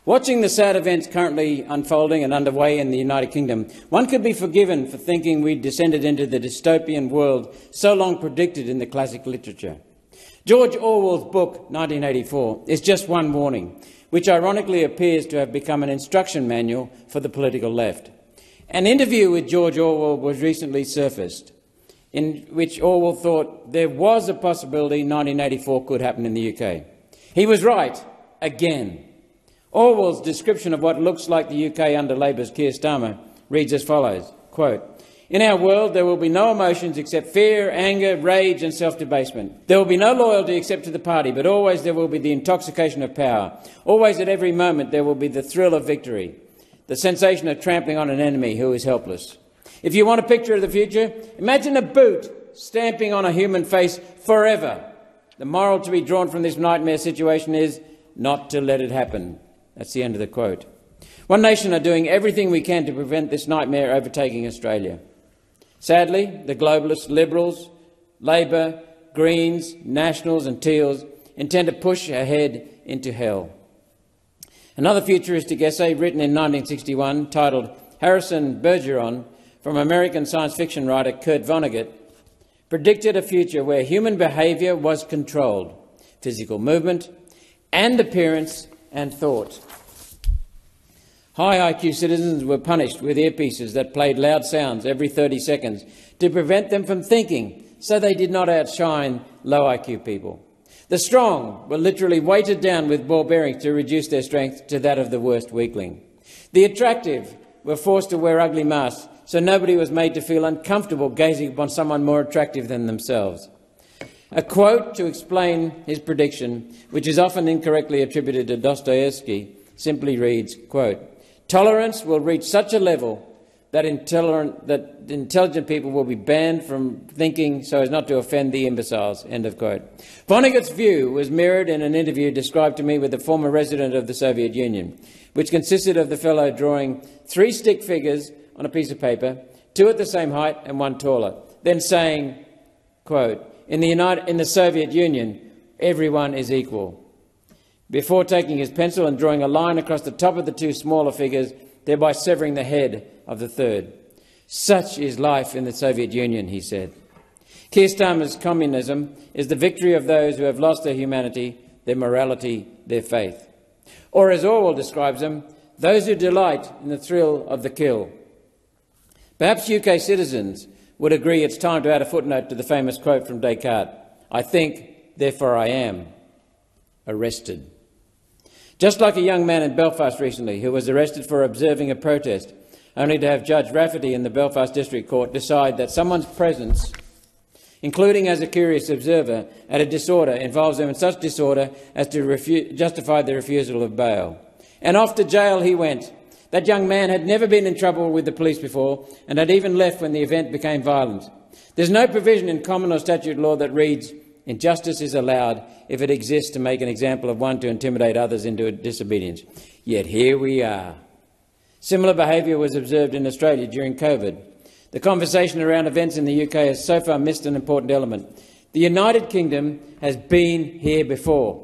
Watching the sad events currently unfolding and underway in the United Kingdom, one could be forgiven for thinking we'd descended into the dystopian world so long predicted in the classic literature. George Orwell's book, 1984, is just one warning, which ironically appears to have become an instruction manual for the political left. An interview with George Orwell was recently surfaced, in which Orwell thought there was a possibility 1984 could happen in the UK. He was right, again. Orwell's description of what looks like the UK under Labour's Keir Starmer reads as follows, quote, "In our world there will be no emotions except fear, anger, rage and self-debasement. There will be no loyalty except to the party, but always there will be the intoxication of power. Always at every moment there will be the thrill of victory, the sensation of trampling on an enemy who is helpless. If you want a picture of the future, imagine a boot stamping on a human face forever. The moral to be drawn from this nightmare situation is not to let it happen." That's the end of the quote. One Nation are doing everything we can to prevent this nightmare overtaking Australia. Sadly, the globalists, Liberals, Labor, Greens, Nationals and Teals intend to push ahead into hell. Another futuristic essay written in 1961, titled Harrison Bergeron, from American science fiction writer Kurt Vonnegut, predicted a future where human behaviour was controlled, physical movement and appearance and thought. High IQ citizens were punished with earpieces that played loud sounds every 30 seconds to prevent them from thinking, so they did not outshine low IQ people. The strong were literally weighted down with ball bearings to reduce their strength to that of the worst weakling. The attractive were forced to wear ugly masks, so nobody was made to feel uncomfortable gazing upon someone more attractive than themselves. A quote to explain his prediction, which is often incorrectly attributed to Dostoevsky, simply reads, quote, "Tolerance will reach such a level that intelligent people will be banned from thinking so as not to offend the imbeciles," end of quote. Vonnegut's view was mirrored in an interview described to me with a former resident of the Soviet Union, which consisted of the fellow drawing 3 stick figures on a piece of paper, 2 at the same height and 1 taller, then saying, quote, in the Soviet Union, everyone is equal," before taking his pencil and drawing a line across the top of the 2 smaller figures, thereby severing the head of the third. "Such is life in the Soviet Union," he said. Keir Starmer's communism is the victory of those who have lost their humanity, their morality, their faith. Or, as Orwell describes them, those who delight in the thrill of the kill. Perhaps UK citizens would agree it's time to add a footnote to the famous quote from Descartes, "I think, therefore I am," arrested. Just like a young man in Belfast recently who was arrested for observing a protest, only to have Judge Rafferty in the Belfast District Court decide that someone's presence, including as a curious observer, at a disorder involves them in such disorder as to justify the refusal of bail. And off to jail he went. That young man had never been in trouble with the police before and had even left when the event became violent. There's no provision in common or statute law that reads, "Injustice is allowed if it exists to make an example of one to intimidate others into disobedience." Yet here we are. Similar behaviour was observed in Australia during COVID. The conversation around events in the UK has so far missed an important element. The United Kingdom has been here before.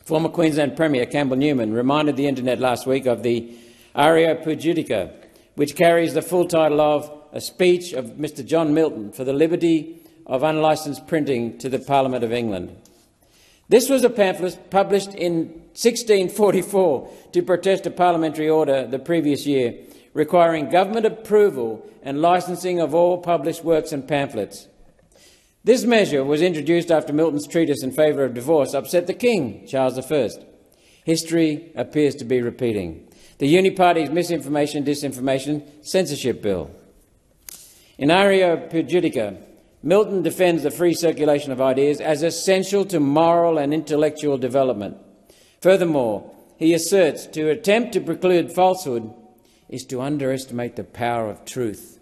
Former Queensland Premier Campbell Newman reminded the internet last week of the Aeropagitica, which carries the full title of A Speech of Mr John Milton for the Liberty of Unlicensed Printing to the Parliament of England. This was a pamphlet published in 1644 to protest a parliamentary order the previous year requiring government approval and licensing of all published works and pamphlets. This measure was introduced after Milton's treatise in favour of divorce upset the King, Charles I. History appears to be repeating. The Uniparty's misinformation, disinformation, censorship bill. In Aeropagitica, Milton defends the free circulation of ideas as essential to moral and intellectual development. Furthermore, he asserts to attempt to preclude falsehood is to underestimate the power of truth.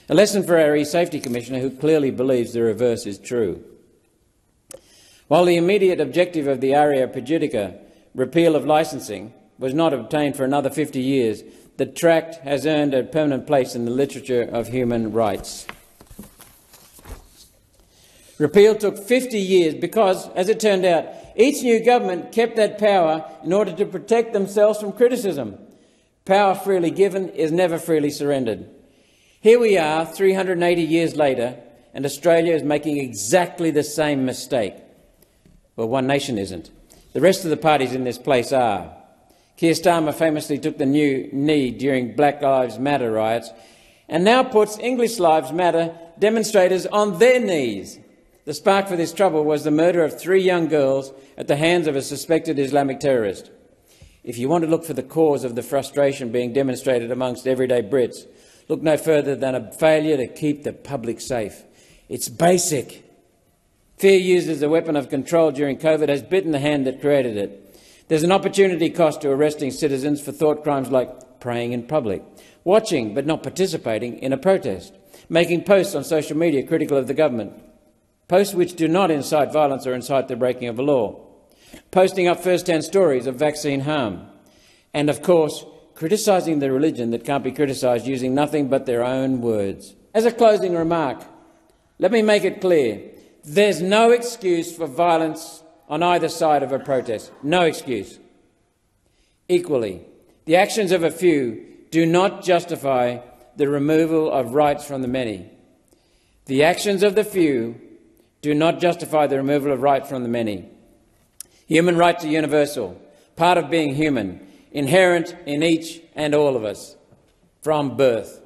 A lesson for our E-Safety Commissioner, who clearly believes the reverse is true. While the immediate objective of the Aeropagitica, repeal of licensing, was not obtained for another 50 years, the tract has earned a permanent place in the literature of human rights. Repeal took 50 years because, as it turned out, Each new government kept that power in order to protect themselves from criticism. Power freely given is never freely surrendered. Here we are, 380 years later, and Australia is making exactly the same mistake. Well, One Nation isn't. The rest of the parties in this place are. Keir Starmer famously took the knee during Black Lives Matter riots and now puts English Lives Matter demonstrators on their knees. The spark for this trouble was the murder of 3 young girls at the hands of a suspected Islamic terrorist. If you want to look for the cause of the frustration being demonstrated amongst everyday Brits, look no further than a failure to keep the public safe. It's basic. Fear used as a weapon of control during COVID has bitten the hand that created it. There's an opportunity cost to arresting citizens for thought crimes like praying in public, watching but not participating in a protest, making posts on social media critical of the government, posts which do not incite violence or incite the breaking of a law, posting up first-hand stories of vaccine harm, and, of course, criticising the religion that can't be criticised using nothing but their own words. As a closing remark, let me make it clear, there's no excuse for violence on either side of a protest. No excuse. Equally, the actions of a few do not justify the removal of rights from the many. The actions of the few do not justify the removal of rights from the many. Human rights are universal, part of being human, inherent in each and all of us, from birth.